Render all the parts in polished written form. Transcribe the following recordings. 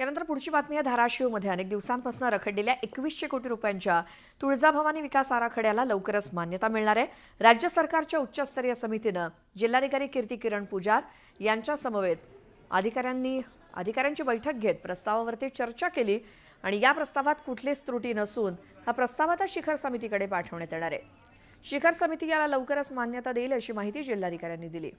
यानंतर पुढची बातमी आहे धाराशिवमध्ये अनेक दिवसांपासून रखडलेल्या 2100 कोटी रुपयांच्या तुळजाभवानी विकास आराखड्याला लवकरच मान्यता मिळणार आहे। राज्य सरकारच्या उच्चस्तरीय समितीनं जिल्हाधिकारी कीर्ती किरण पुजार यांच्या समवेत अधिकाऱ्यांची बैठक घेत प्रस्तावावरती चर्चा केली आणि या प्रस्तावात कुठलीच त्रुटी नसून हा प्रस्ताव आता शिखर समितीकडे पाठवण्यात येणार आहे। शिखर समिती याला लवकरच मान्यता देईल अशी माहिती जिल्हाधिकाऱ्यांनी दिली।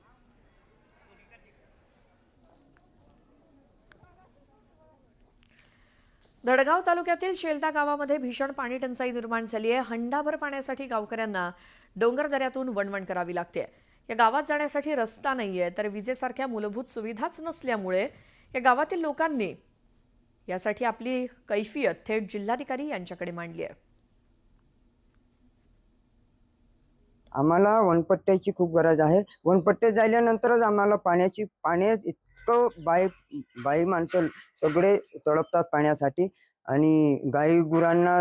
धडगाव तालुक्यातील शेलदा गावामध्ये भीषण पाणी टंचाई निर्माण झाली आहे। हंडाभर पाण्यासाठी गावकऱ्यांना डोंगर दऱ्यातून वणवण करावी लागते। या गावात जाण्यासाठी रस्ता नाहीये तर विजेसारख्या मूलभूत सुविधाच नसल्यामुळे या गावातील लोकांनी यासाठी आपली कैफियत थेट जिल्हाधिकारी यांच्याकडे मांडली आहे। आम्हाला वनपट्ट्याची खूप गरज आहे। वनपट्टे झाल्यानंतरच आम्हाला पाण्यात इतकं बाई माणसं सगळे तडपतात पाण्यासाठी आणि गाई गुरांना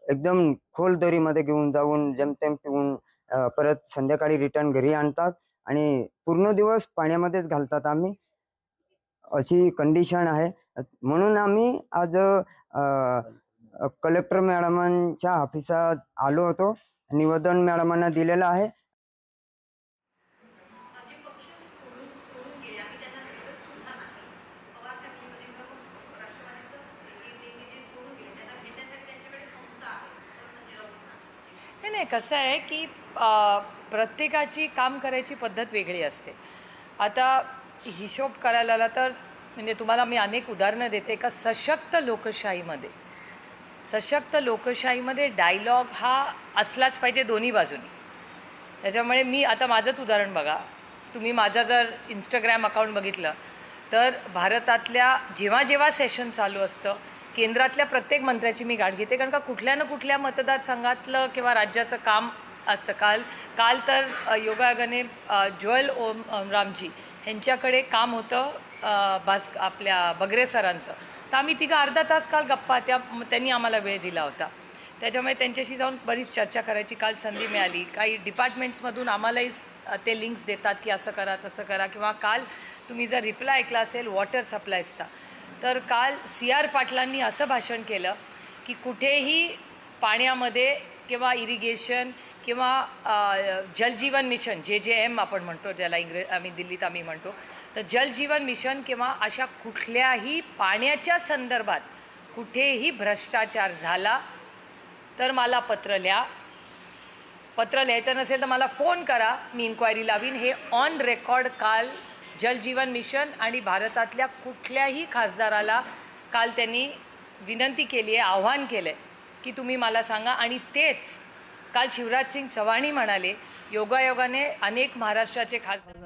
एकदम खोल दरीमध्ये घेऊन जाऊन जेमतेम पिऊन परत संध्याकाळी रिटर्न घरी आणतात आणि पूर्ण दिवस पाण्यामध्येच घालतात आम्ही, अशी कंडिशन आहे। म्हणून आम्ही आज कलेक्टर मॅडमांच्या ऑफिसात आलो होतो, निवेदन मॅडमांना दिलेलं आहे। नाही कसं आहे की प्रत्येकाची काम करायची पद्धत वेगळी असते। आता हिशोब करायला आला तर म्हणजे तुम्हाला मी अनेक उदाहरणं देते का सशक्त लोकशाहीमध्ये डायलॉग हा असलाच पाहिजे दोन्ही बाजूनी। त्याच्यामुळे मी आता माझंच उदाहरण बघा, तुम्ही माझा जर इंस्टाग्राम अकाउंट बघितलं तर भारतातल्या जेव्हा सेशन चालू असतं केंद्रातल्या प्रत्येक मंत्र्याची मी गाठ घेते, कारण का कुठल्या ना कुठल्या मतदारसंघातलं किंवा राज्याचं काम असतं। काल तर योगायोगाने ज्वेल रामजी यांच्याकडे काम होतं आपल्या बगरे सरांचं, तर आम्ही तिघं अर्धा तास काल गप्पा त्यांनी आम्हाला वेळ दिला होता। त्याच्यामुळे त्यांच्याशी जाऊन बरीच चर्चा करायची काल संधी मिळाली। काही डिपार्टमेंट्समधून आम्हालाही ते लिंक्स देतात की असं करा तसं करा, किंवा काल तुम्ही जर रिप्लाय ऐकला असेल वॉटर सप्लायचा, तर काल CR पाटलांनी असं भाषण केलं की कुठेही पाण्यामध्ये किंवा इरिगेशन किंवा जलजीवन मिशन JJM आपण म्हणतो, ज्याला आम्ही दिल्लीत आम्ही म्हणतो, तर जलजीवन मिशन किंवा अशा कुठल्याही पाण्याच्या संदर्भात कुठेही भ्रष्टाचार झाला तर मला पत्र लिहा। पत्र लिहायचं नसेल तर मला फोन करा, मी इन्क्वायरी लावीन। हे ऑन रेकॉर्ड काल जलजीवन मिशन आणि भारतातल्या कुठल्याही खासदाराला काल त्यांनी विनंती केली आहे, आव्हान केलं आहे की तुम्ही मला सांगा। आणि तेच काल शिवराज सिंग चौहानही म्हणाले, योगायोगाने अनेक महाराष्ट्राचे खासदार